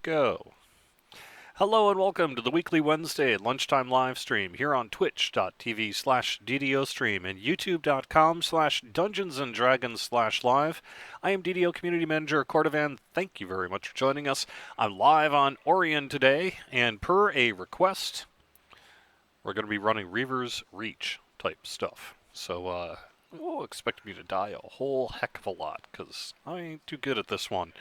Go. Hello and welcome to the weekly Wednesday lunchtime live stream here on twitch.tv/DDOstream and youtube.com/Dungeons and Dragons/live. I am DDO Community Manager Cordovan. Thank you very much for joining us. I'm live on Orion today, and per a request, we're going to be running Reaver's Reach type stuff. So, expect me to die a whole heck of a lot, because I ain't too good at this one.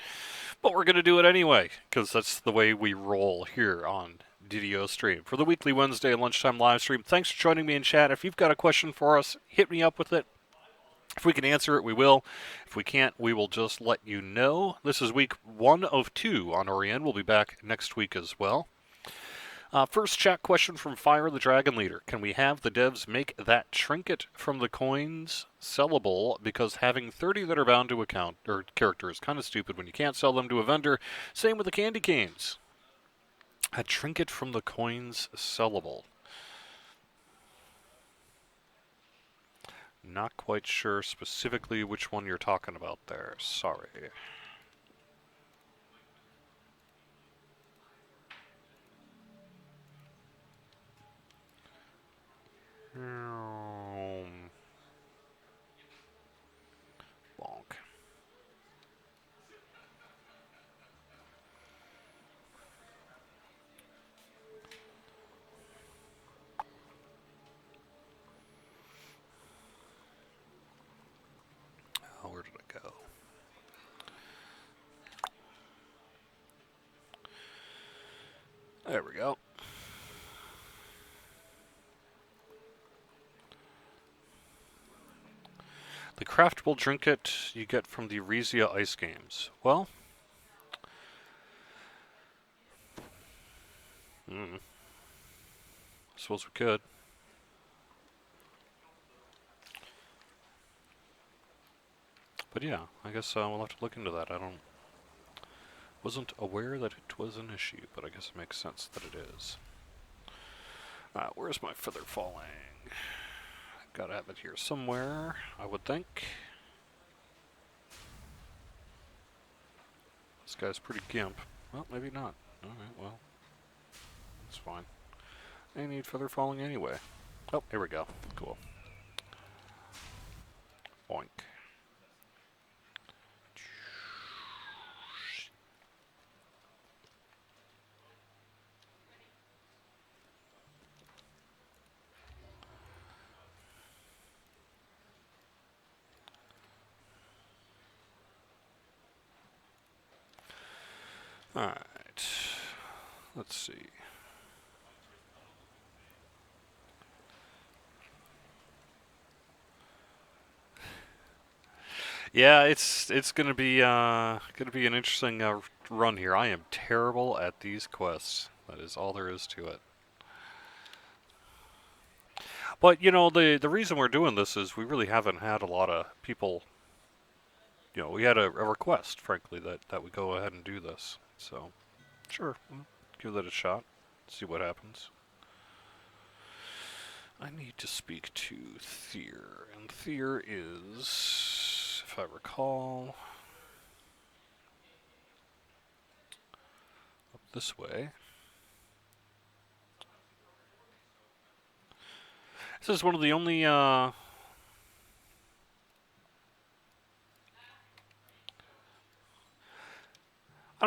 But we're going to do it anyway, because that's the way we roll here on DDO Stream. For the weekly Wednesday lunchtime live stream, thanks for joining me in chat. If you've got a question for us, hit me up with it. If we can answer it, we will. If we can't, we will just let you know. This is week 1 of 2 on Orion. We'll be back next week as well. First chat question from Fire the Dragon Leader. Can we have the devs make that trinket from the coins sellable? Because having 30 that are bound to account or character is kind of stupid when you can't sell them to a vendor. Same with the candy canes. A trinket from the coins sellable. Not quite sure specifically which one you're talking about there. Sorry. Bonk. Oh, where did it go? There we go. The craftable trinket you get from the Resia Ice Games. Well, suppose we could. But yeah, I guess we'll have to look into that. Wasn't aware that it was an issue, but I guess it makes sense that it is. Where's my feather falling? Gotta have it here somewhere, I would think. This guy's pretty gimp. Well, maybe not. Alright, well. That's fine. I need feather falling anyway. Oh, here we go. Cool. Oink. Alright. Let's see. Yeah, it's gonna be an interesting run here. I am terrible at these quests. That is all there is to it. But you know, the reason we're doing this is we really haven't had a lot of people. You know, we had a request, frankly, that we go ahead and do this. So, sure, give that a shot. See what happens. I need to speak to Thier, and Thier is, if I recall, up this way. This is one of the only, I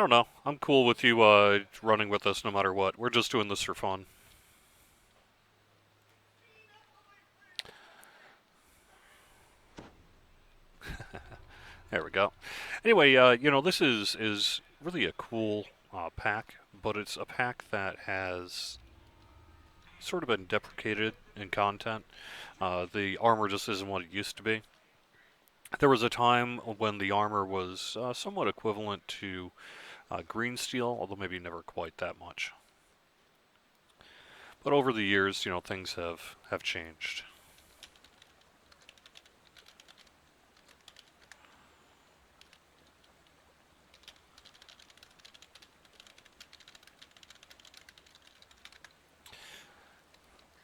don't know. I'm cool with you running with us no matter what. We're just doing this for fun. There we go. Anyway, you know, this is really a cool pack, but it's a pack that has sort of been deprecated in content. The armor just isn't what it used to be. There was a time when the armor was somewhat equivalent to green steel, although maybe never quite that much. But over the years, you know, things have changed.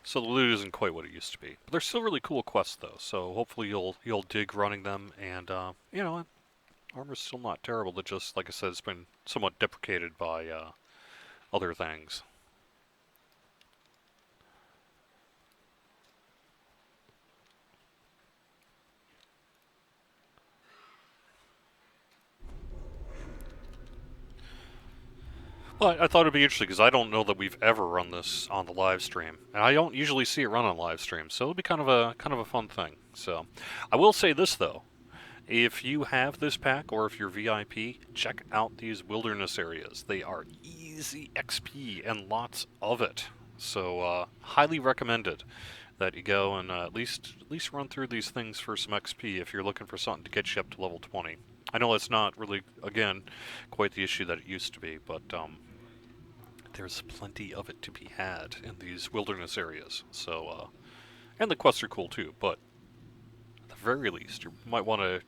So the loot isn't quite what it used to be. But they're still really cool quests, though. So hopefully you'll dig running them, and you know, Armor's still not terrible, but just, like I said, it's been somewhat deprecated by other things. Well, I thought it'd be interesting because I don't know that we've ever run this on the live stream, and I don't usually see it run on live stream, so it'll be kind of a fun thing. So, I will say this though: if you have this pack or if you're VIP, check out these wilderness areas. They are easy XP and lots of it. So, highly recommended that you go and at least run through these things for some XP if you're looking for something to get you up to level 20. I know that's not really, again, quite the issue that it used to be, but there's plenty of it to be had in these wilderness areas. So, and the quests are cool too, but at the very least, you might want to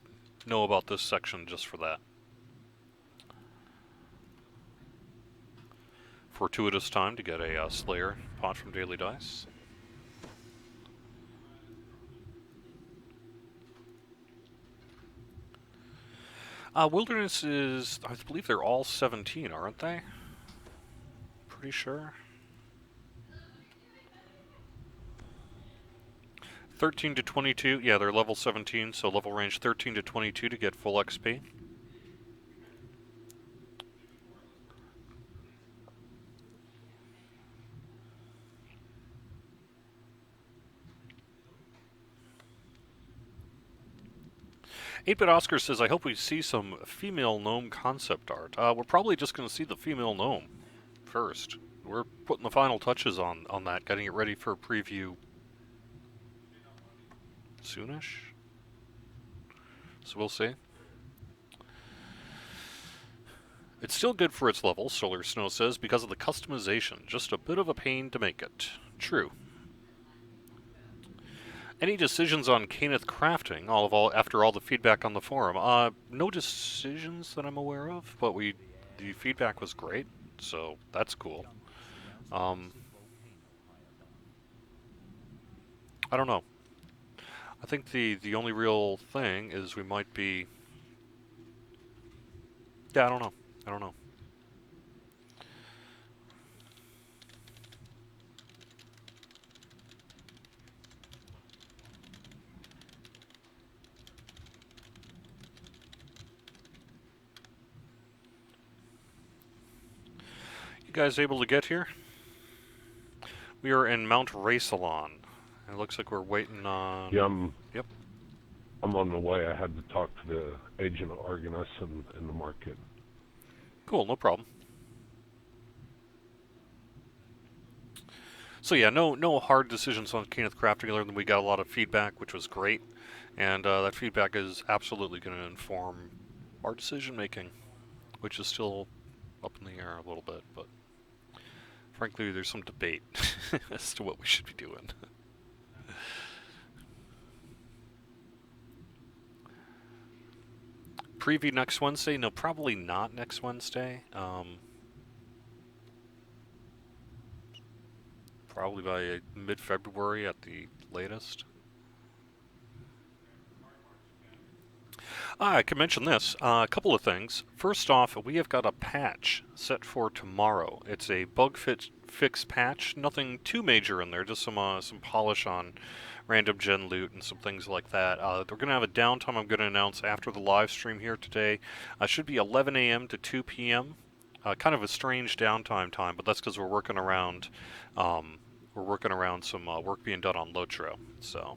know about this section just for that. Fortuitous time to get a Slayer pot from Daily Dice. Wilderness is, I believe they're all 17, aren't they? Pretty sure. 13 to 22, yeah, they're level 17, so level range 13 to 22 to get full XP. Eight-Bit Oscar says, I hope we see some female gnome concept art. We're probably just going to see the female gnome first. We're putting the final touches on that, getting it ready for a preview soonish. So we'll see. It's still good for its level, Solar Snow says, because of the customization. Just a bit of a pain to make it. True. Any decisions on Caneth crafting, after all the feedback on the forum? No decisions that I'm aware of, but the feedback was great, so that's cool. I don't know. I think the only real thing is we might be... Yeah, I don't know. You guys able to get here? We are in Mount Racelon. It looks like we're waiting on... Yeah, Yep. I'm on the way. I had to talk to the agent of Argonus in the market. Cool, no problem. So yeah, no hard decisions on Caneth crafting other than we got a lot of feedback, which was great. And that feedback is absolutely going to inform our decision making, which is still up in the air a little bit, but frankly, there's some debate as to what we should be doing. Preview next Wednesday? No, probably not next Wednesday. Probably by mid-February at the latest. I can mention this. A couple of things. First off, we have got a patch set for tomorrow. It's a bug fix patch. Nothing too major in there, just some polish on random gen loot and some things like that. We're going to have a downtime I'm going to announce after the live stream here today. Should be 11 a.m. to 2 p.m. Kind of a strange downtime time, but that's because we're working around some work being done on Lotro. So.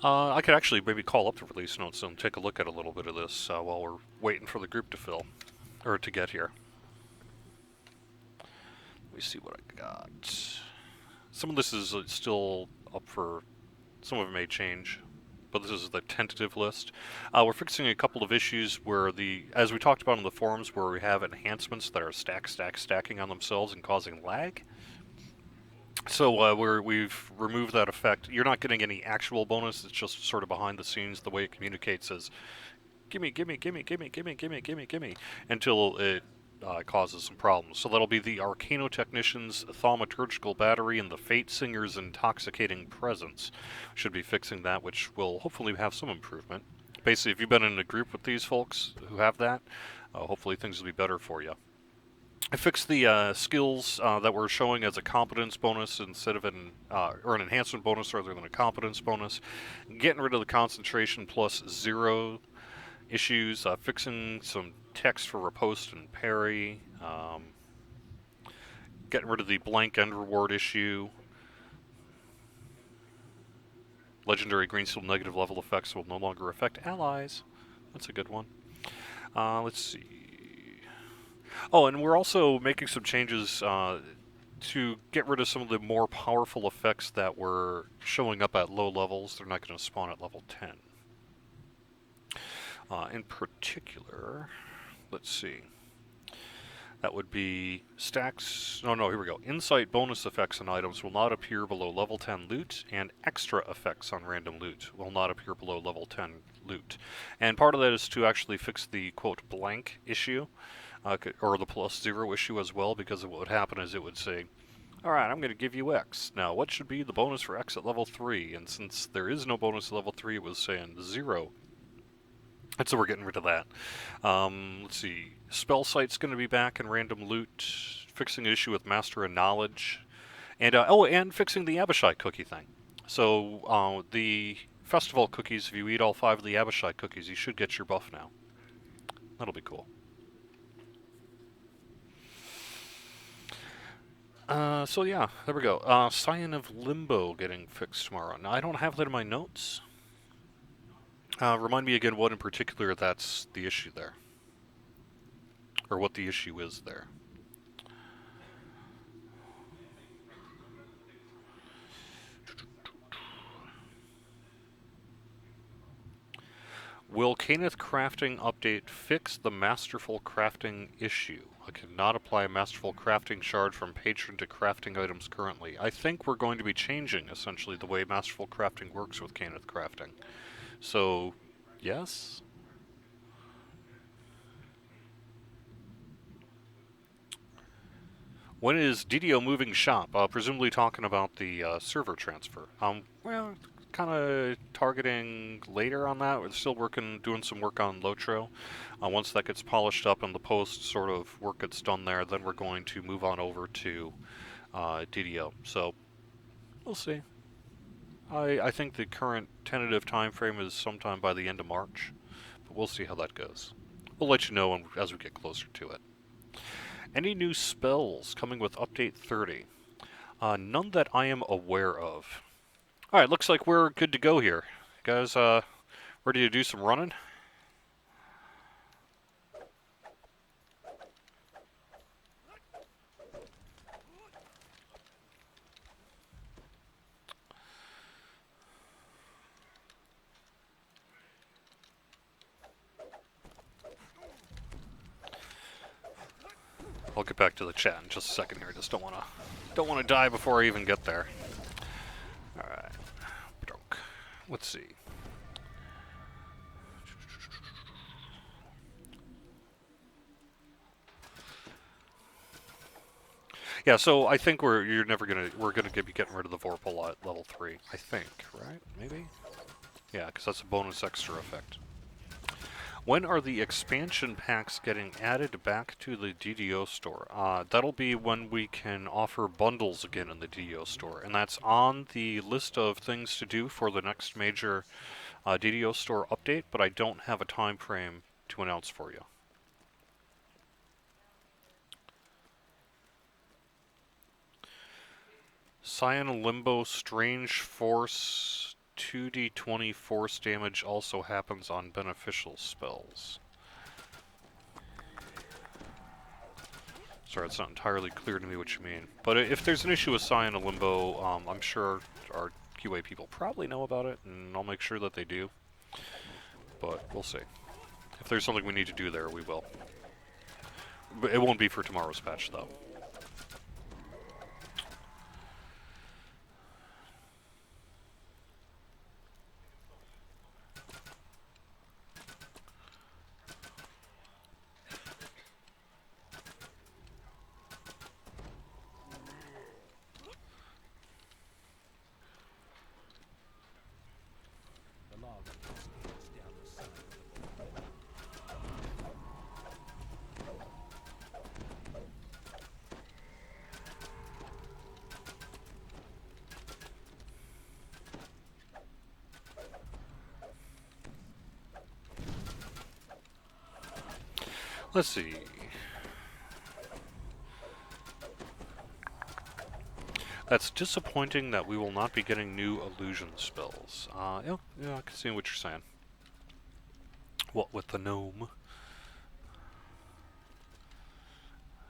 I could actually maybe call up the release notes and take a look at a little bit of this while we're waiting for the group to fill, or to get here. Let me see what I got. Some of this is still up for, some of it may change, but this is the tentative list. We're fixing a couple of issues where as we talked about in the forums, where we have enhancements that are stacking on themselves and causing lag. So we've removed that effect. You're not getting any actual bonus. It's just sort of behind the scenes. The way it communicates is gimme, gimme, gimme, gimme, gimme, gimme, gimme, gimme, until it causes some problems. So that'll be the Arcano Technician's Thaumaturgical Battery and the Fate Singer's Intoxicating Presence. Should be fixing that, which will hopefully have some improvement. Basically, if you've been in a group with these folks who have that, hopefully things will be better for you. I fixed the skills that were showing as a competence bonus instead of or an enhancement bonus rather than a competence bonus. Getting rid of the concentration plus 0 issues, fixing some text for riposte and parry, getting rid of the blank end reward issue. Legendary green seal negative level effects will no longer affect allies. That's a good one. Let's see. Oh, and we're also making some changes to get rid of some of the more powerful effects that were showing up at low levels. They're not going to spawn at level 10. In particular, let's see. That would be stacks. No, here we go. Insight bonus effects on items will not appear below level 10 loot, and extra effects on random loot will not appear below level 10 loot. And part of that is to actually fix the quote blank issue, or the plus 0 issue as well, because what would happen is it would say, alright, I'm going to give you X. Now, what should be the bonus for X at level 3? And since there is no bonus at level 3, it was saying 0. And so we're getting rid of that. Let's see. Spell Sight's going to be back in random loot. Fixing an issue with Master of Knowledge. And, and fixing the Abishai cookie thing. So, the festival cookies, if you eat all 5 of the Abishai cookies, you should get your buff now. That'll be cool. So yeah, there we go. Scion of Limbo getting fixed tomorrow. Now, I don't have that in my notes. Remind me again what in particular that's the issue there. Or what the issue is there. Will Caneth Crafting update fix the Masterful Crafting issue? I cannot apply a Masterful Crafting shard from patron to crafting items currently. I think we're going to be changing, essentially, the way Masterful Crafting works with Caneth Crafting. So, yes? When is DDO moving shop? Presumably talking about the server transfer. Well, kind of targeting later on that. We're still doing some work on Lotro. Once that gets polished up and the post sort of work gets done there, then we're going to move on over to DDO. So, we'll see. I think the current tentative time frame is sometime by the end of March, but we'll see how that goes. We'll let you know as we get closer to it. Any new spells coming with Update 30? None that I am aware of. Alright, looks like we're good to go here. Guys, ready to do some running? I'll get back to the chat in just a second here. Just don't wanna die before I even get there. Alright. Let's see. Yeah, so I think we're gonna be getting rid of the Vorpal at level 3. I think, right? Maybe? Yeah, because that's a bonus extra effect. When are the expansion packs getting added back to the DDO store? That'll be when we can offer bundles again in the DDO store, and that's on the list of things to do for the next major DDO store update, but I don't have a time frame to announce for you. Scion Limbo Strange Force 2d20 force damage also happens on beneficial spells. Sorry, it's not entirely clear to me what you mean. But if there's an issue with Scion of Limbo, I'm sure our QA people probably know about it, and I'll make sure that they do. But we'll see. If there's something we need to do there, we will. But it won't be for tomorrow's patch, though. Let's see. That's disappointing that we will not be getting new illusion spells. Yeah, I can see what you're saying. What with the gnome?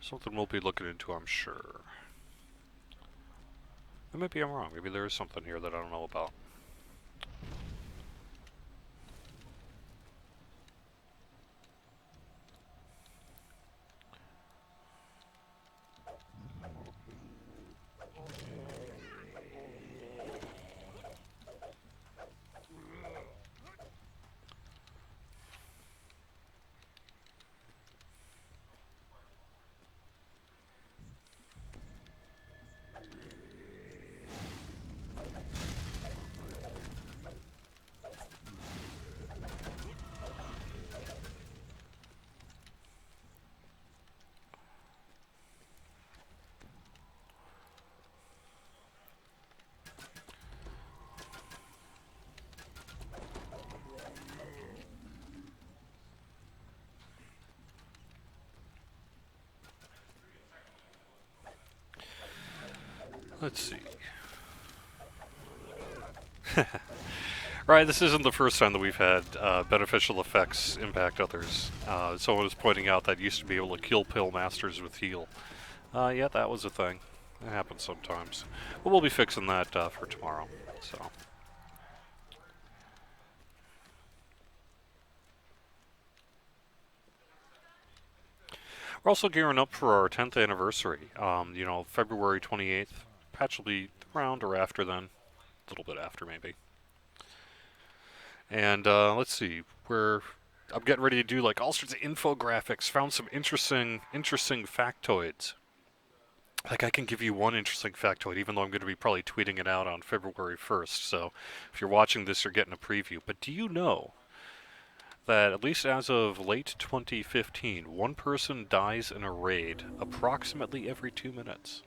Something we'll be looking into, I'm sure. And maybe I'm wrong. Maybe there is something here that I don't know about. Let's see. Right, this isn't the first time that we've had beneficial effects impact others. Someone was pointing out that used to be able to kill pill masters with heal. Yeah, that was a thing. It happens sometimes. But we'll be fixing that for tomorrow. So. We're also gearing up for our 10th anniversary. February 28th. Patch will be around or after then. A little bit after, maybe. And let's see. I'm getting ready to do like all sorts of infographics. Found some interesting factoids. Like I can give you one interesting factoid, even though I'm going to be probably tweeting it out on February 1st. So if you're watching this, you're getting a preview. But do you know that at least as of late 2015, one person dies in a raid approximately every 2 minutes?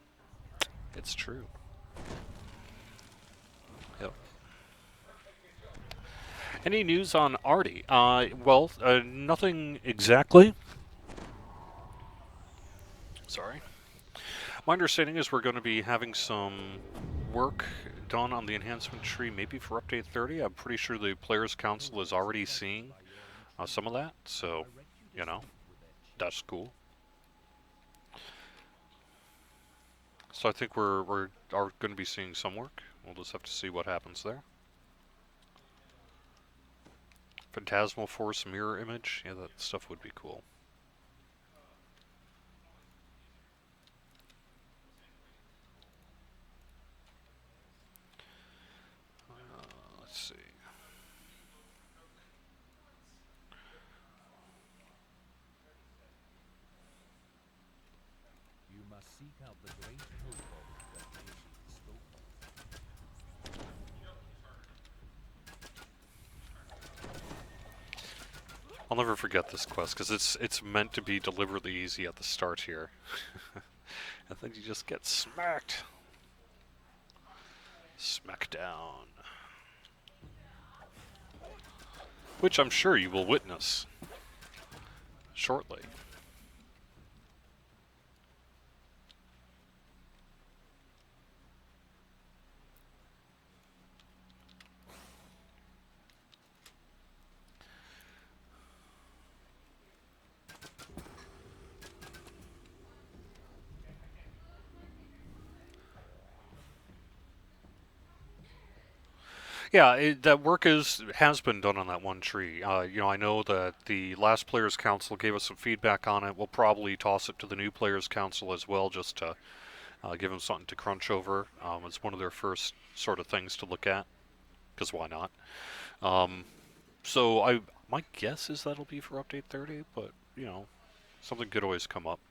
It's true. Yep. Any news on Artie? Nothing exactly. Sorry. My understanding is we're going to be having some work done on the enhancement tree, maybe for update 30. I'm pretty sure the Players Council is already seeing some of that, so, that's cool. So I think we're are going to be seeing some work. We'll just have to see what happens there. Phantasmal Force mirror image, yeah, that stuff would be cool. Let's see. You must seek out the great Kobold that Yoshi spoke of. I'll never forget this quest because it's meant to be deliberately easy at the start here. And then you just get smacked. Smackdown. Which I'm sure you will witness shortly. Yeah, that work has been done on that one tree. I know that the last Players Council gave us some feedback on it. We'll probably toss it to the new Players Council as well, just to give them something to crunch over. It's one of their first sort of things to look at, because why not? My guess is that'll be for update 30, but something could always come up.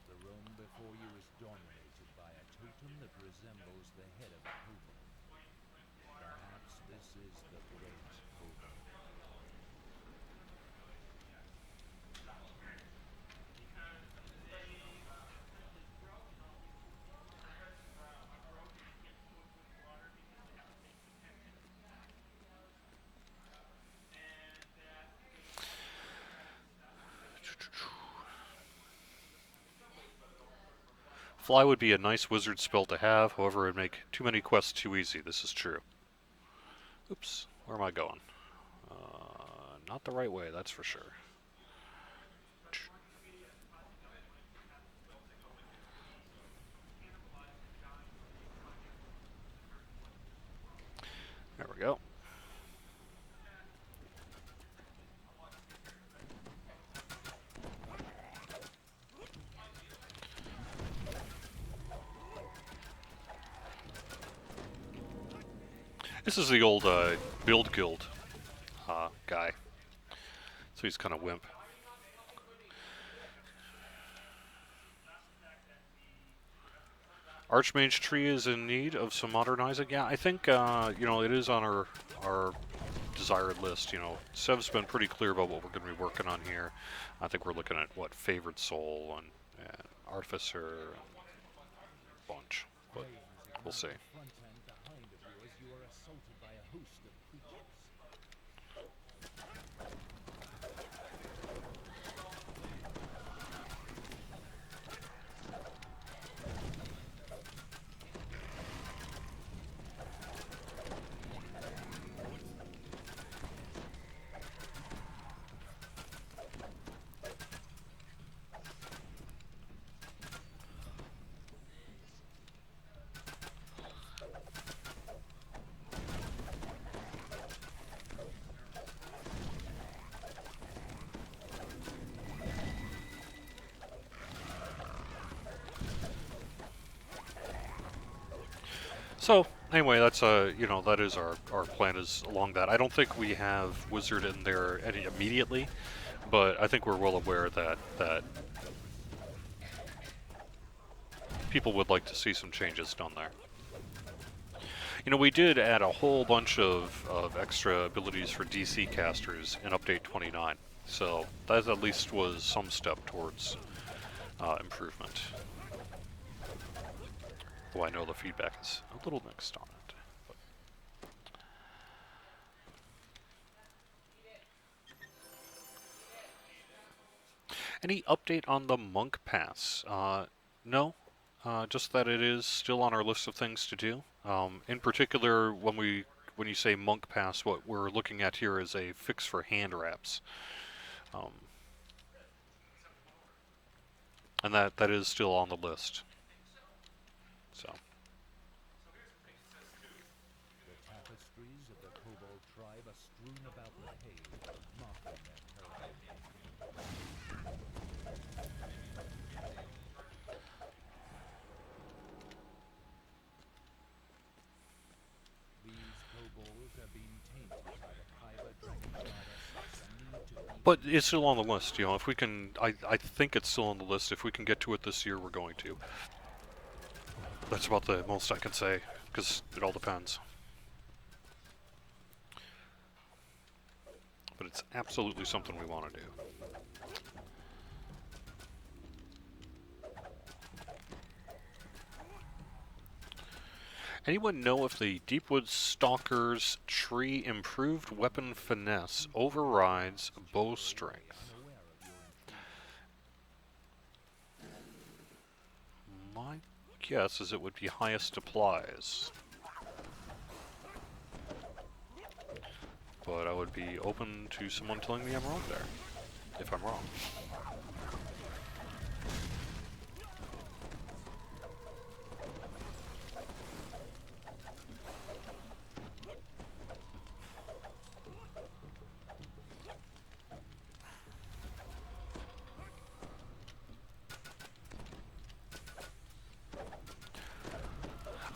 The room before you is dominated by a totem that resembles the head of a kobold. Perhaps this is the great kobold. Fly would be a nice wizard spell to have, however it would make too many quests too easy. This is true. Oops, where am I going? Not the right way, that's for sure. There we go. This is the old build guild guy. So he's kind of wimp. Archmage tree is in need of some modernizing. Yeah, I think you know, it is on our desired list. You know, Sev's been pretty clear about what we're going to be working on here. I think we're looking at what favored soul and artificer and a bunch, but we'll see. So anyway, that's you know, that is our plan is along that. I don't think we have wizard in there immediately, but I think we're well aware that people would like to see some changes done there. You know, we did add a whole bunch of extra abilities for DC casters in Update 29, so that at least was some step towards improvement. Well, I know the feedback is a little mixed on it. But. Any update on the Monk Pass? No, just that it is still on our list of things to do. In particular, when you say Monk Pass, what we're looking at here is a fix for hand wraps. And that is still on the list. So. The tapestries of the Kobold tribe are strewn about the cave, marking their territory. These kobolds are being tainted by the Kyber dragon goddess and need to be... But it's still on the list, you know, if we can, I think it's still on the list. If we can get to it this year, we're going to. That's about the most I can say, because it all depends. But it's absolutely something we want to do. Anyone know if the Deepwood Stalker's tree improved weapon finesse overrides bow strength? My guess is it would be highest applies. But I would be open to someone telling me I'm wrong there, if I'm wrong.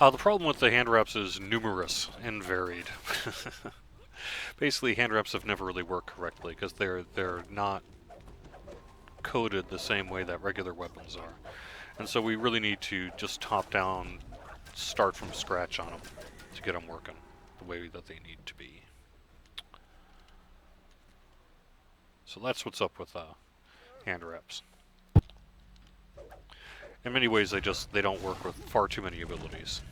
The problem with the hand wraps is numerous and varied. Basically, hand wraps have never really worked correctly because they're not coded the same way that regular weapons are, and so we really need to just top down, start from scratch on them to get them working the way that they need to be. So that's what's up with hand wraps. In many ways, they don't work with far too many abilities.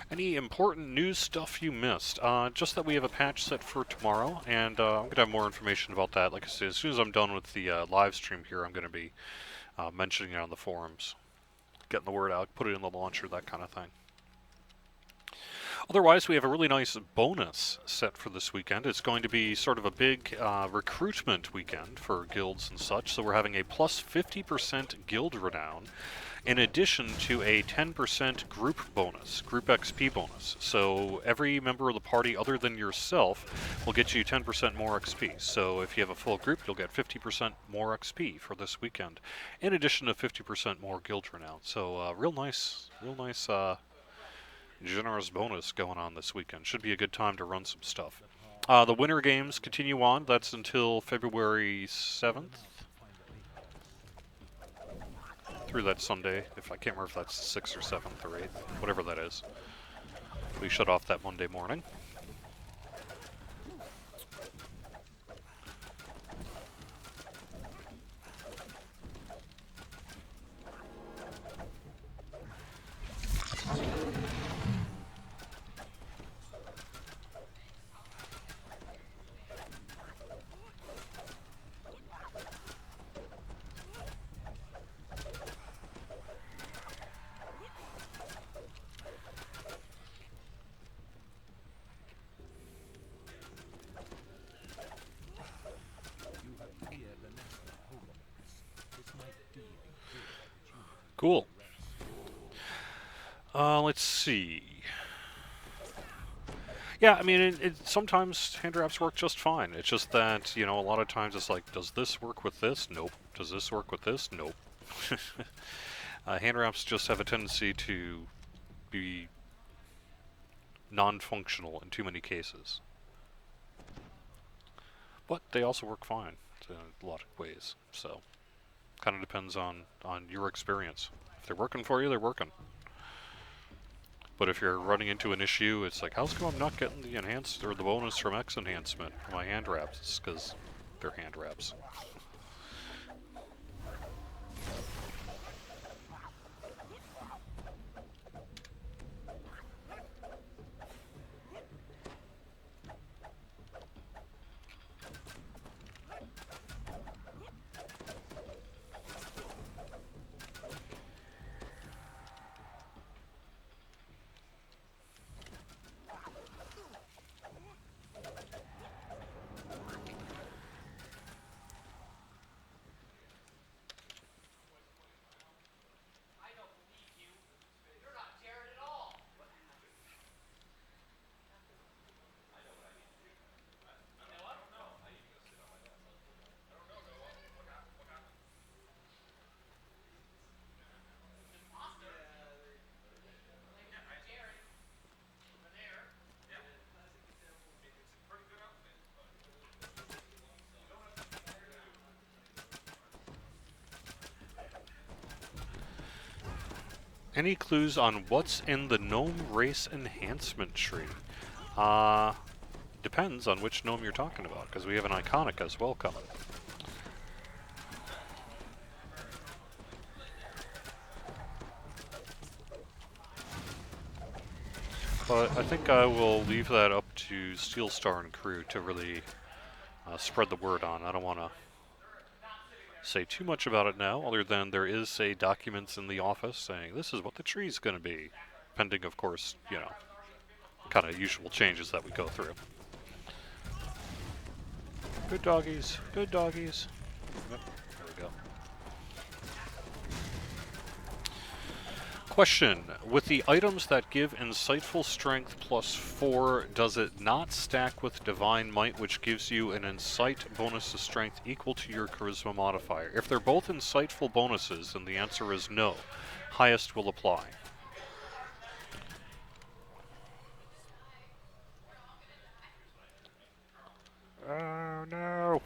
Any important news stuff you missed? Just that we have a patch set for tomorrow, and I'm going to have more information about that. Like I said, as soon as I'm done with the live stream here, I'm going to be mentioning it on the forums, getting the word out, put it in the launcher, that kind of thing. Otherwise, we have a really nice bonus set for this weekend. It's going to be sort of a big recruitment weekend for guilds and such, so we're having a plus 50% guild renown, in addition to a 10% group bonus, group XP bonus. So every member of the party other than yourself will get you 10% more XP. So if you have a full group, you'll get 50% more XP for this weekend, in addition to 50% more guild renown. So real nice generous bonus going on this weekend. Should be a good time to run some stuff. The winter games continue on. That's until February 7th. Through that Sunday, if I can't remember if that's the 6th or 7th or 8th, whatever that is. We shut off that Monday morning. You have cleared the nest of kobolds. This might be a good opportunity Cool. to rest. Let's see. Yeah, I mean, sometimes hand wraps work just fine. It's just that, a lot of times it's like, does this work with this? Nope. Does this work with this? Nope. Hand wraps just have a tendency to be non-functional in too many cases. But they also work fine in a lot of ways. So, kind of depends on your experience. If they're working for you, they're working. But if you're running into an issue, it's like, how's come I'm not getting the enhanced or the bonus from X enhancement for my hand wraps? It's because they're hand wraps. Any clues on what's in the gnome race enhancement tree? Depends on which gnome you're talking about, because we have an iconic as well coming. But I think I will leave that up to Steelstar and crew to really spread the word on. I don't want to say too much about it now, other than there is a documents in the office saying this is what the tree's going to be, pending, of course, kind of usual changes that we go through. Good doggies, good doggies. Yep, there we go. Question: with the items that give insightful strength +4, does it not stack with divine might, which gives you an insight bonus to strength equal to your charisma modifier? If they're both insightful bonuses, then the answer is no. Highest will apply. Oh no!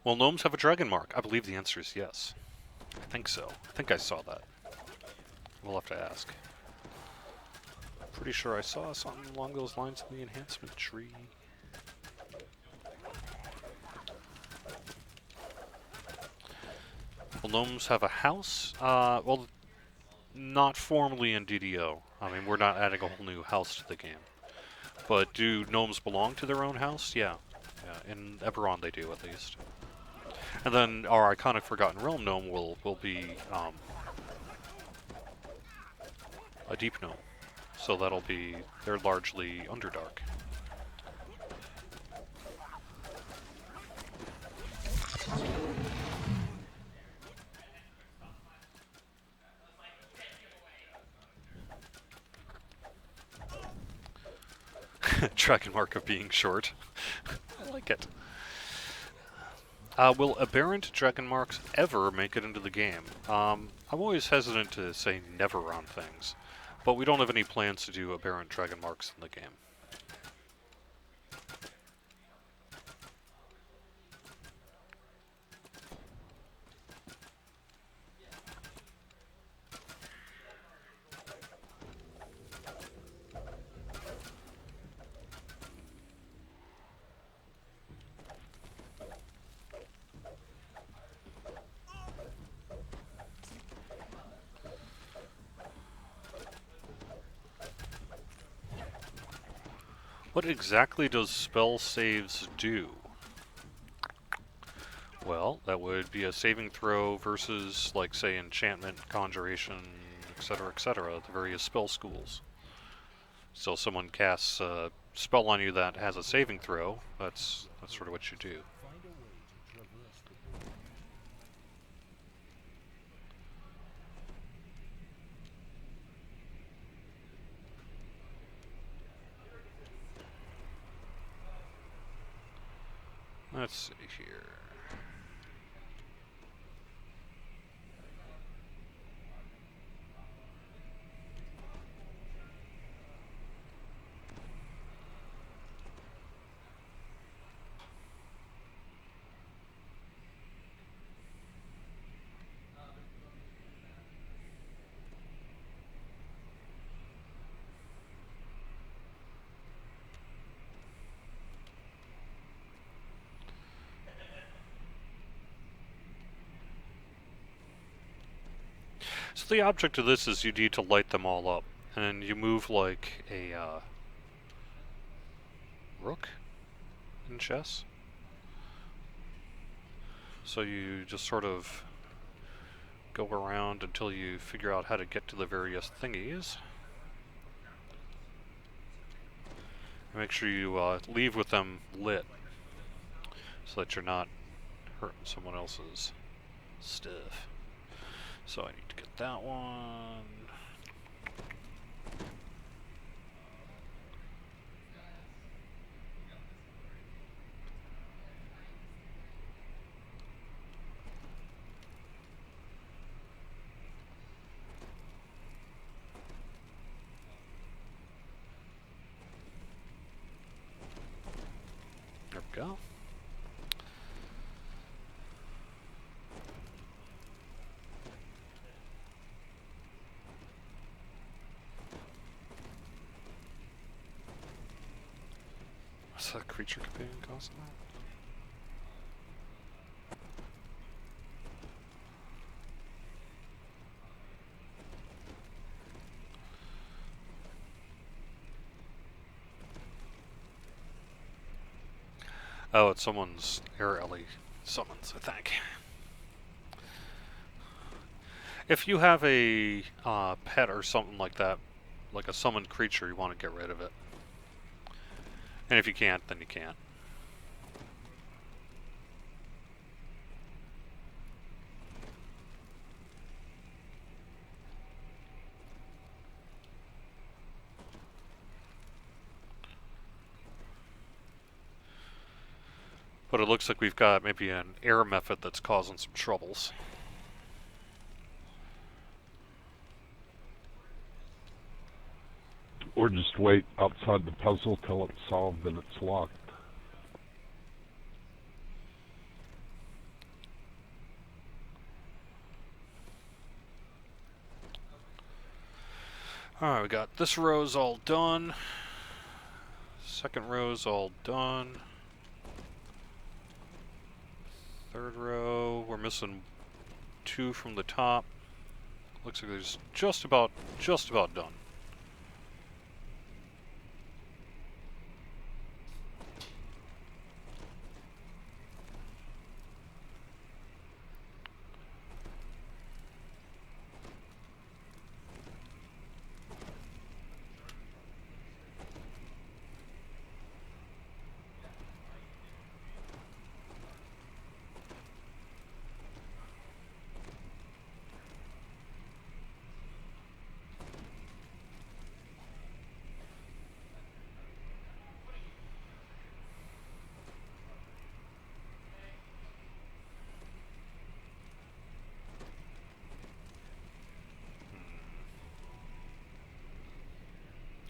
Well, gnomes have a dragon mark. I believe the answer is yes. I think so. I think I saw that. We'll have to ask. Pretty sure I saw something along those lines in the enhancement tree. Will gnomes have a house? Well, not formally in DDO. I mean, we're not adding a whole new house to the game. But do gnomes belong to their own house? Yeah. Yeah, in Eberron they do, at least. And then our iconic Forgotten Realm gnome will be a deep gnome. So that'll be, they're largely Underdark. Dragon mark of being short. I like it. Will aberrant dragon marks ever make it into the game? I'm always hesitant to say never on things, but we don't have any plans to do aberrant dragon marks in the game. What exactly does spell saves do? Well, that would be a saving throw versus, like, say, enchantment, conjuration, etc., the various spell schools. So someone casts a spell on you that has a saving throw, that's sort of what you do. Find a way to traverse the board. Let's see here. So the object of this is you need to light them all up, and you move like a rook in chess. So you just sort of go around until you figure out how to get to the various thingies. And make sure you leave with them lit, so that you're not hurting someone else's stuff. So I need to get that one. There we go. What's that creature companion costing that? Oh, it's someone's air alley summons, I think. If you have a pet or something like that, like a summoned creature, you want to get rid of it. And if you can't, then you can't. But it looks like we've got maybe an air method that's causing some troubles. Or just wait outside the puzzle till it's solved and it's locked. Alright, we got this row's all done. Second row's all done. Third row, we're missing 2 from the top. Looks like there's just about done.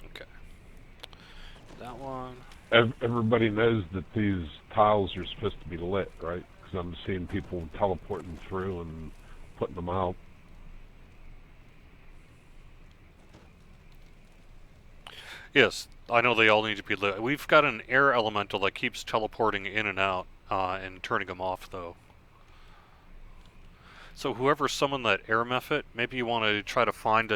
Okay. That one. Everybody knows that these tiles are supposed to be lit, right? Because I'm seeing people teleporting through and putting them out. Yes, I know they all need to be lit. We've got an air elemental that keeps teleporting in and out and turning them off, though. So whoever summoned that air mephit, maybe you want to try to find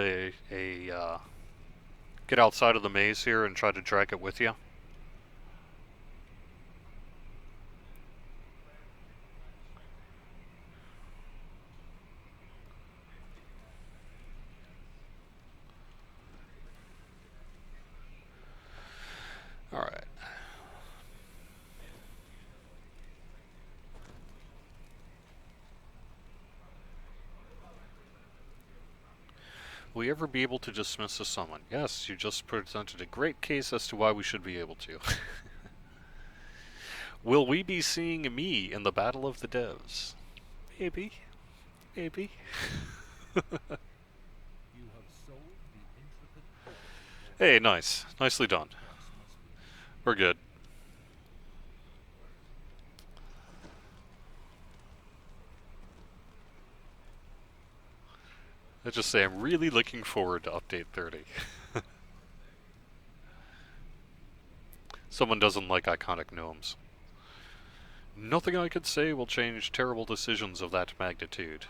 get outside of the maze here and try to drag it with you. Alright. Will we ever be able to dismiss a summon? Yes, you just presented a great case as to why we should be able to. Will we be seeing me in the Battle of the Devs? Maybe. Maybe. You have solved the intricate puzzle. Hey, nice. Nicely done. We're good. Let's just say I'm really looking forward to update 30. Someone doesn't like iconic gnomes. Nothing I could say will change terrible decisions of that magnitude.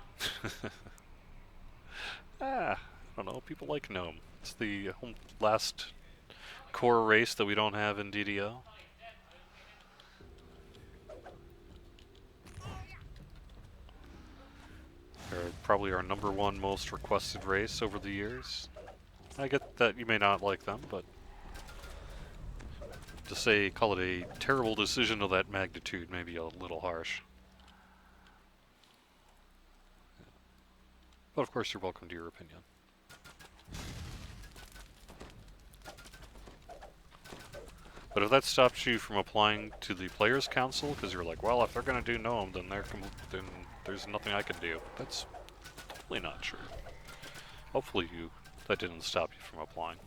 I don't know, people like gnome. It's the last core race that we don't have in DDO. They're probably our #1 most requested race over the years. I get that you may not like them, but to call it a terrible decision of that magnitude may be a little harsh. But of course you're welcome to your opinion. But if that stops you from applying to the Players' Council, because you're like, well, if they're going to do Gnome, then then there's nothing I can do. That's totally not true. Hopefully that didn't stop you from applying.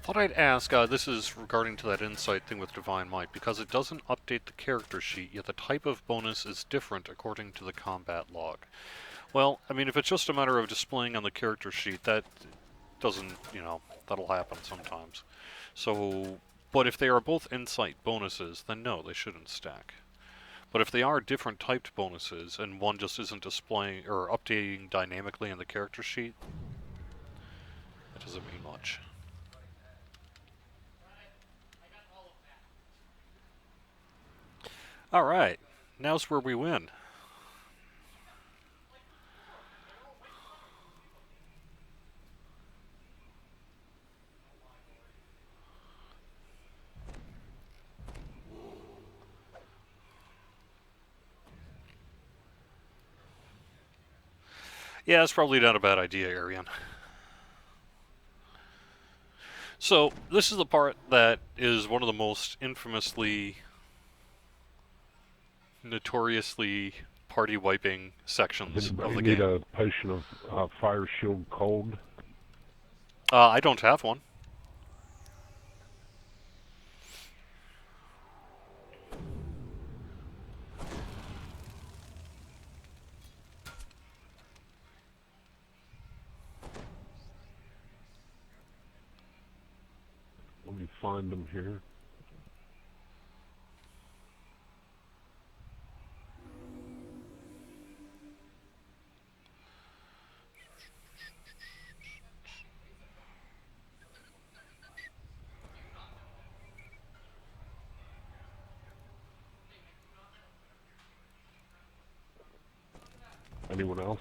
Thought I'd ask, this is regarding to that insight thing with Divine Might, because it doesn't update the character sheet, yet the type of bonus is different according to the combat log. Well, I mean, if it's just a matter of displaying on the character sheet, that doesn't, that'll happen sometimes. So, but if they are both insight bonuses, then no, they shouldn't stack. But if they are different typed bonuses, and one just isn't displaying or updating dynamically in the character sheet, that doesn't mean much. Alright, now's where we win. Yeah, it's probably not a bad idea, Arian. So, this is the part that is one of the most infamously, notoriously party-wiping sections of the Anybody need game. a potion of Fire Shield Cold? I don't have one. find them here. Anyone else?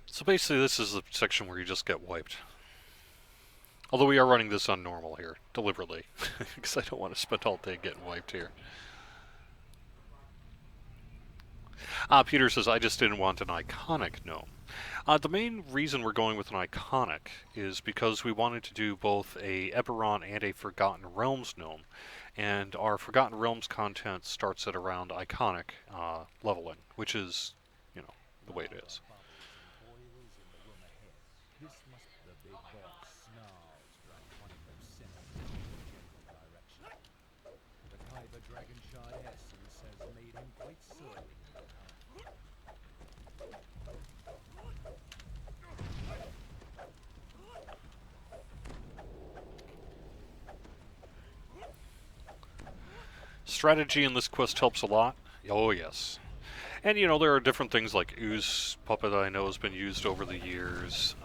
So basically, this is the section where you just get wiped. Although we are running this on normal here, deliberately, because I don't want to spend all day getting wiped here. Peter says, I just didn't want an iconic gnome. The main reason we're going with an iconic is because we wanted to do both a Eberron and a Forgotten Realms gnome. And our Forgotten Realms content starts at around iconic leveling, which is, the way it is. This must the big boss snarls from one of them sent in a general direction. The Kyber dragon shard essence has made him quite surly. Strategy in this quest helps a lot. Oh, yes. And, there are different things like Ooze Puppet I know has been used over the years.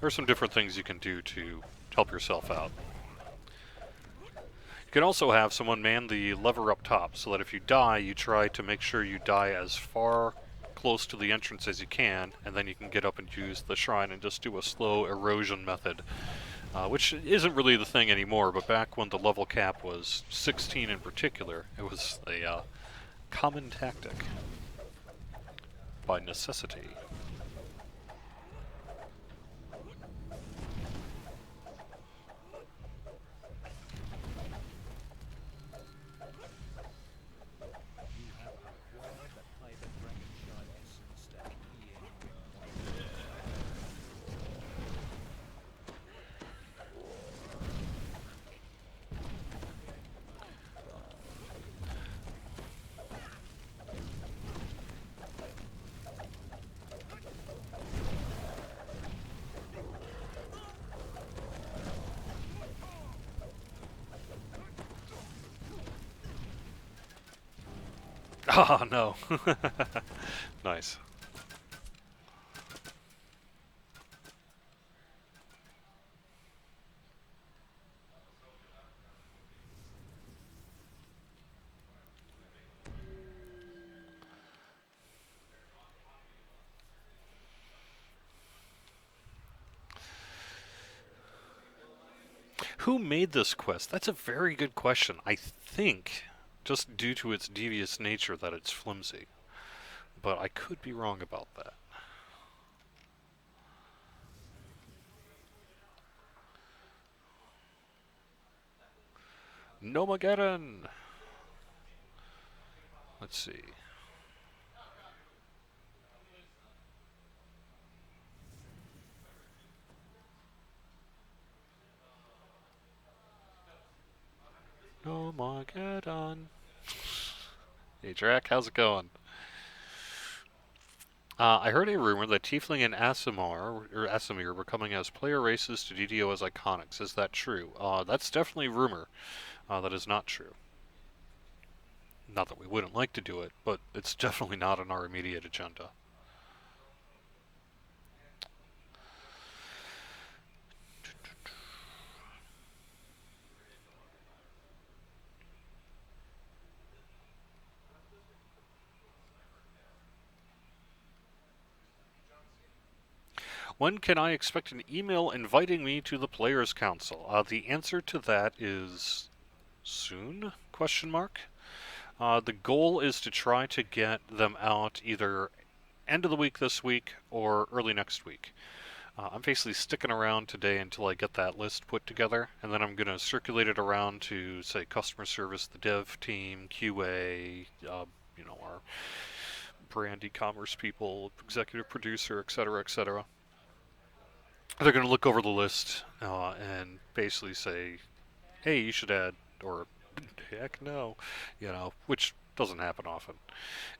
There's some different things you can do to help yourself out. You can also have someone man the lever up top so that if you die, you try to make sure you die as far close to the entrance as you can, and then you can get up and use the shrine and just do a slow erosion method. Which isn't really the thing anymore, but back when the level cap was 16 in particular, it was a common tactic by necessity. You have acquired the Kyber dragon shard essence that Ian wanted. Oh, no. Nice. Who made this quest? That's a very good question. I think, just due to its devious nature, that it's flimsy. But I could be wrong about that. Nomageddon! Let's see. Nomageddon. Hey, Drac, how's it going? I heard a rumor that Tiefling and Asimir were coming as player races to DDO as iconics. Is that true? That's definitely rumor. That is not true. Not that we wouldn't like to do it, but it's definitely not on our immediate agenda. When can I expect an email inviting me to the Players' Council? The answer to that is soon? Question mark. The goal is to try to get them out either end of the week this week or early next week. I'm basically sticking around today until I get that list put together, and then I'm going to circulate it around to, say, customer service, the dev team, QA, our brand e-commerce people, executive producer, etc., etc. They're going to look over the list and basically say, hey, you should add, or heck no, which Doesn't happen often.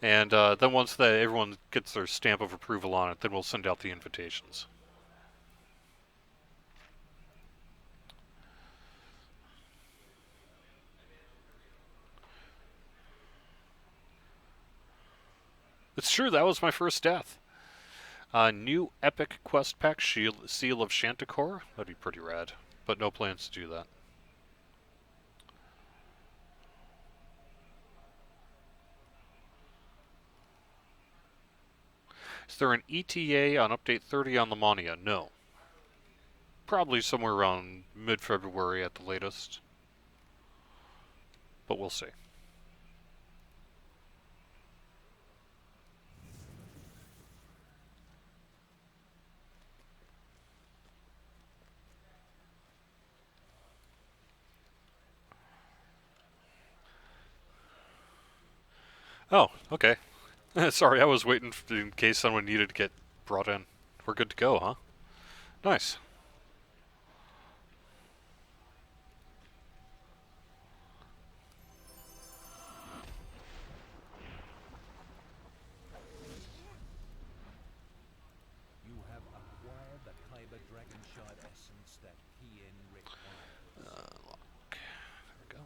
And then once everyone gets their stamp of approval on it, then we'll send out the invitations. It's true, that was my first death. New epic quest pack, Seal of Shantikor. That'd be pretty rad, but no plans to do that. Is there an ETA on update 30 on Lamania? No. Probably somewhere around mid-February at the latest, but we'll see. Oh, okay. Sorry, I was waiting in case someone needed to get brought in. We're good to go, huh? Nice. You have acquired the Kyber Dragon Shard essence that Kian requires. Lock. There we go.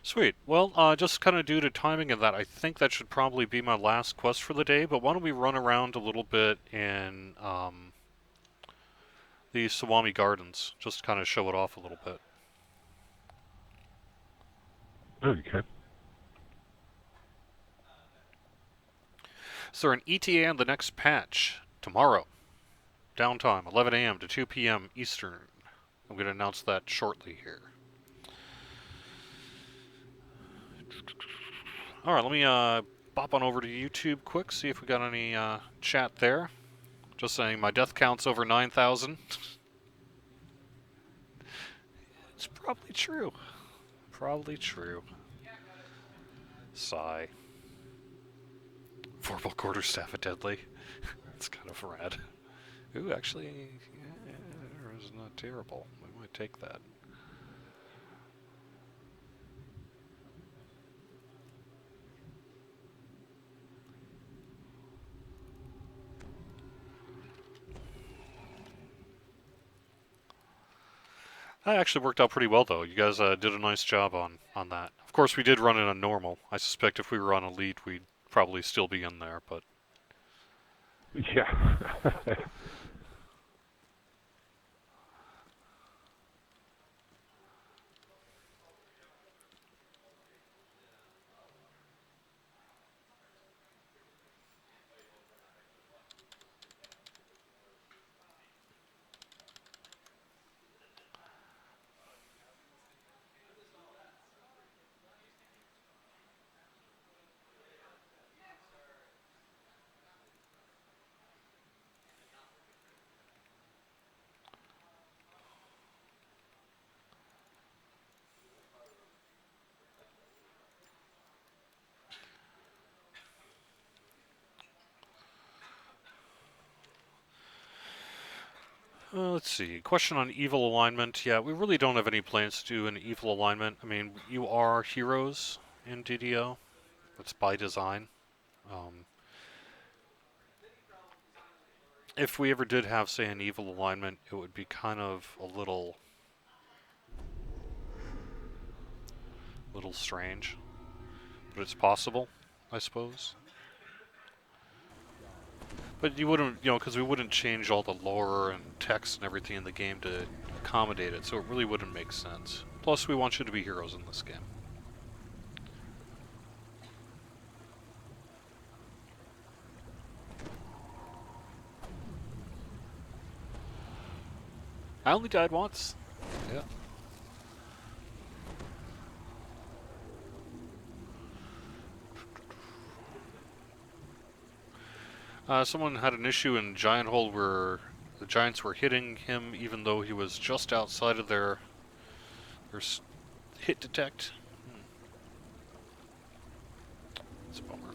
Sweet. Well, just kind of due to timing of that, I think that should probably be my last quest for the day, but why don't we run around a little bit in the Sawami Gardens, just to kind of show it off a little bit. Okay. Is there an ETA on the next patch? Tomorrow. Downtime, 11 a.m. to 2 p.m. Eastern. I'm going to announce that shortly here. Alright, let me bop on over to YouTube quick, see if we got any chat there. Just saying my death count's over 9,000. It's probably true. Probably true. Sigh. Vorpal Quarterstaff at Deadly. It's kind of rad. Ooh, actually, yeah, it's not terrible. We might take that. That actually worked out pretty well, though. You guys did a nice job on that. Of course, we did run it on normal. I suspect if we were on Elite, we'd probably still be in there, but... Yeah. Let's see. Question on evil alignment. Yeah, we really don't have any plans to do an evil alignment. I mean, you are heroes in DDO. That's by design. Um, if we ever did have, say, an evil alignment, it would be kind of a little strange. But it's possible, I suppose. But you wouldn't, because we wouldn't change all the lore and text and everything in the game to accommodate it, so it really wouldn't make sense. Plus, we want you to be heroes in this game. I only died once. Yeah. Someone had an issue in Giant Hole where the Giants were hitting him even though he was just outside of their hit detect. It's a bummer.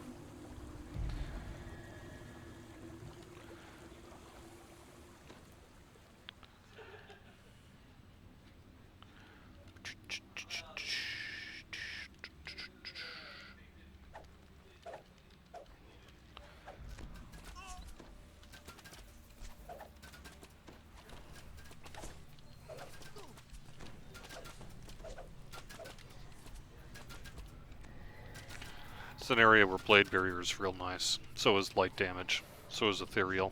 It's an area where blade barrier is real nice. So is light damage. So is ethereal.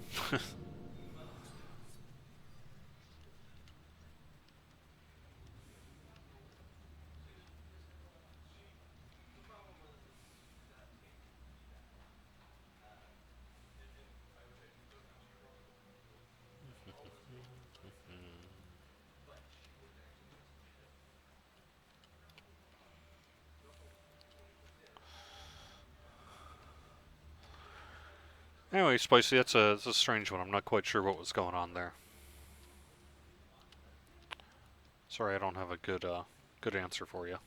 Anyway, Spicy, that's a strange one. I'm not quite sure what was going on there. Sorry, I don't have a good answer for you.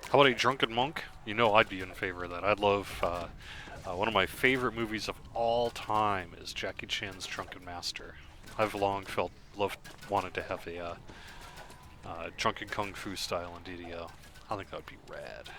How about a drunken monk? You know I'd be in favor of that. I'd love, one of my favorite movies of all time is Jackie Chan's Drunken Master. I've long wanted to have a drunken kung fu style in DDO. I think that would be rad.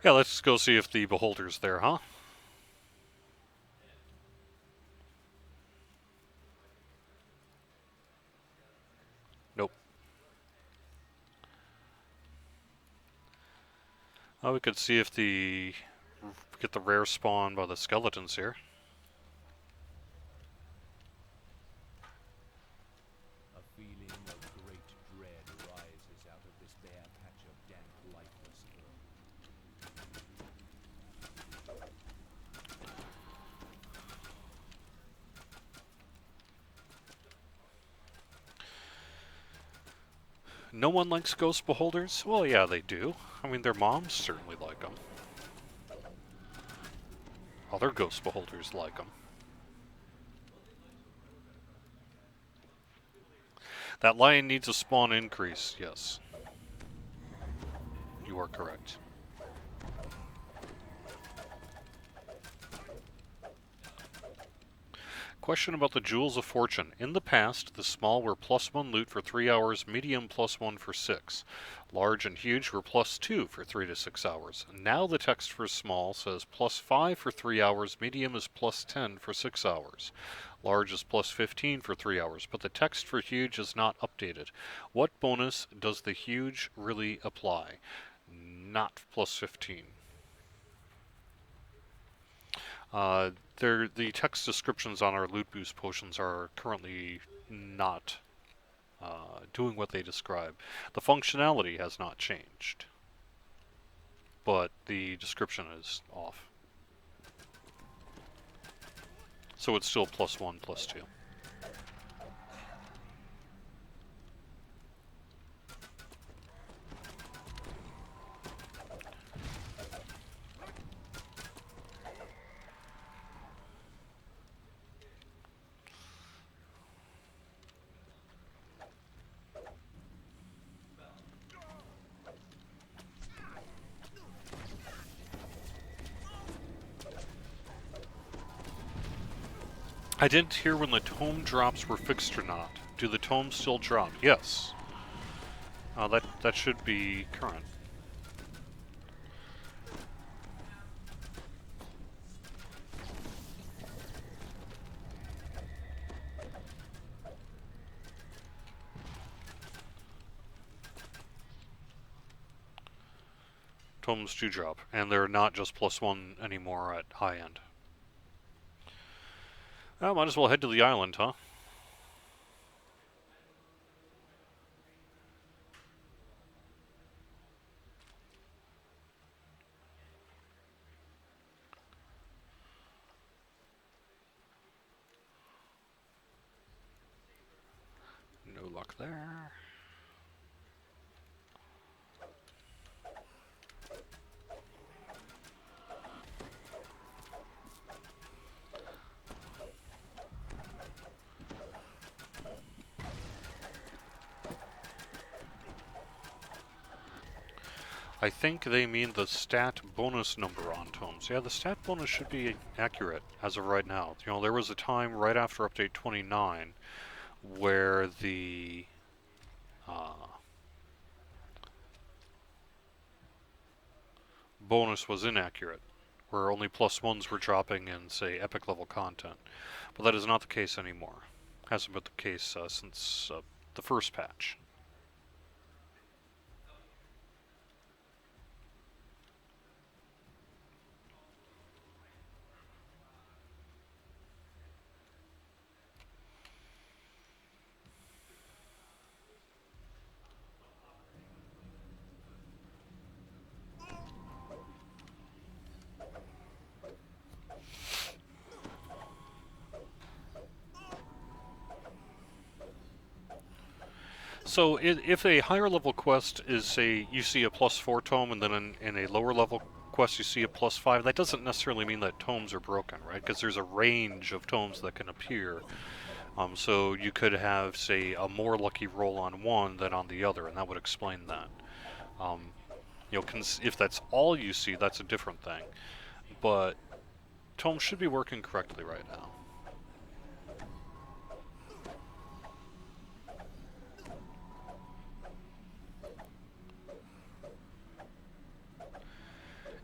Yeah, let's go see if the beholder's there, huh? Nope. Oh, we could see if get the rare spawn by the skeletons here. A feeling of great dread rises out of this bare patch of damp, lifeless earth. No one likes ghost beholders? Well, yeah, they do. I mean, their moms certainly like them. Other ghost beholders like them. That lion needs a spawn increase, yes. You are correct. Question about the Jewels of Fortune. In the past, the small were +1 loot for 3 hours, medium +1 for 6. Large and huge were +2 for 3 to 6 hours. Now the text for small says +5 for 3 hours, medium is +10 for 6 hours. Large is +15 for 3 hours, but the text for huge is not updated. What bonus does the huge really apply? Not +15. The text descriptions on our loot boost potions are currently not doing what they describe. The functionality has not changed, but the description is off. So it's still +1, +2. I didn't hear when the tome drops were fixed or not. Do the tomes still drop? Yes. That should be current. Tomes do drop, and they're not just +1 anymore at high end. Well, might as well head to the island, huh? No luck there. I think they mean the stat bonus number on tomes. Yeah, the stat bonus should be accurate as of right now. You know, there was a time right after update 29 where the bonus was inaccurate, where only +1s were dropping in, say, epic level content. But that is not the case anymore. Hasn't been the case since the first patch. So if a higher level quest is, say, you see a +4 tome, and then in a lower level quest you see a +5, that doesn't necessarily mean that tomes are broken, right? Because there's a range of tomes that can appear. So you could have, say, a more lucky roll on one than on the other, and that would explain that. Um, you know, if that's all you see, that's a different thing. But tomes should be working correctly right now.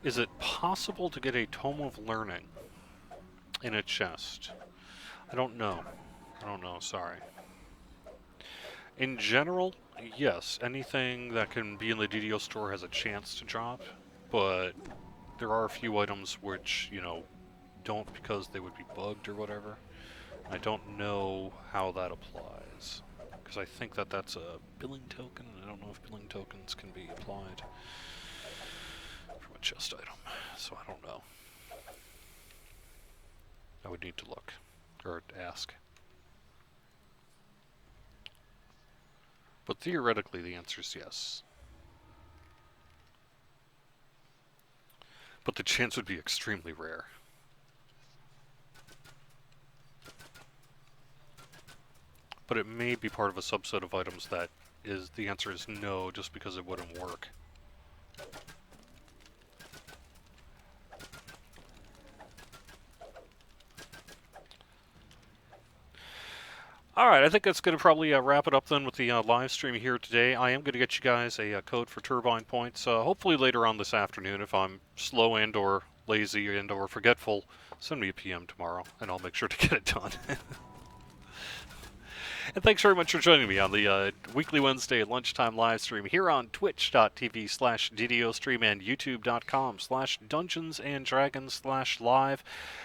Is it possible to get a Tome of Learning in a chest? I don't know. I don't know, sorry. In general, yes, anything that can be in the DDO store has a chance to drop, but there are a few items which, you know, don't because they would be bugged or whatever. I don't know how that applies, because I think that that's a billing token, and I don't know if billing tokens can be applied from a chest item, so I don't know. I would need to look, or ask. But theoretically, the answer is yes. But the chance would be extremely rare. But it may be part of a subset of items that is the answer is no, just because it wouldn't work. Alright, I think that's going to probably wrap it up then with the live stream here today. I am going to get you guys a code for Turbine Points, hopefully later on this afternoon. If I'm slow and or lazy and or forgetful, send me a PM tomorrow, and I'll make sure to get it done. And thanks very much for joining me on the weekly Wednesday lunchtime live stream here on twitch.tv/DDOstream and youtube.com/DungeonsandDragons/live.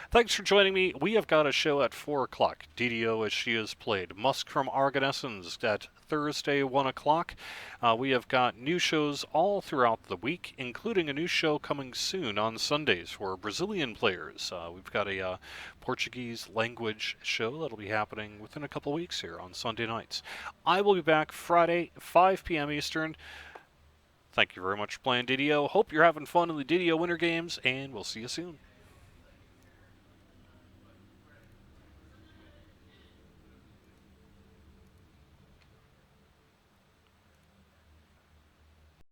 Thanks for joining me. We have got a show at 4 o'clock. DDO as she is played. Musk from Argonescence at Thursday, 1 o'clock. We have got new shows all throughout the week, including a new show coming soon on Sundays for Brazilian players. We've got a Portuguese language show that'll be happening within a couple weeks here on Sunday nights. I will be back Friday, 5 p.m. Eastern. Thank you very much for playing DDO. Hope you're having fun in the DDO Winter Games, and we'll see you soon.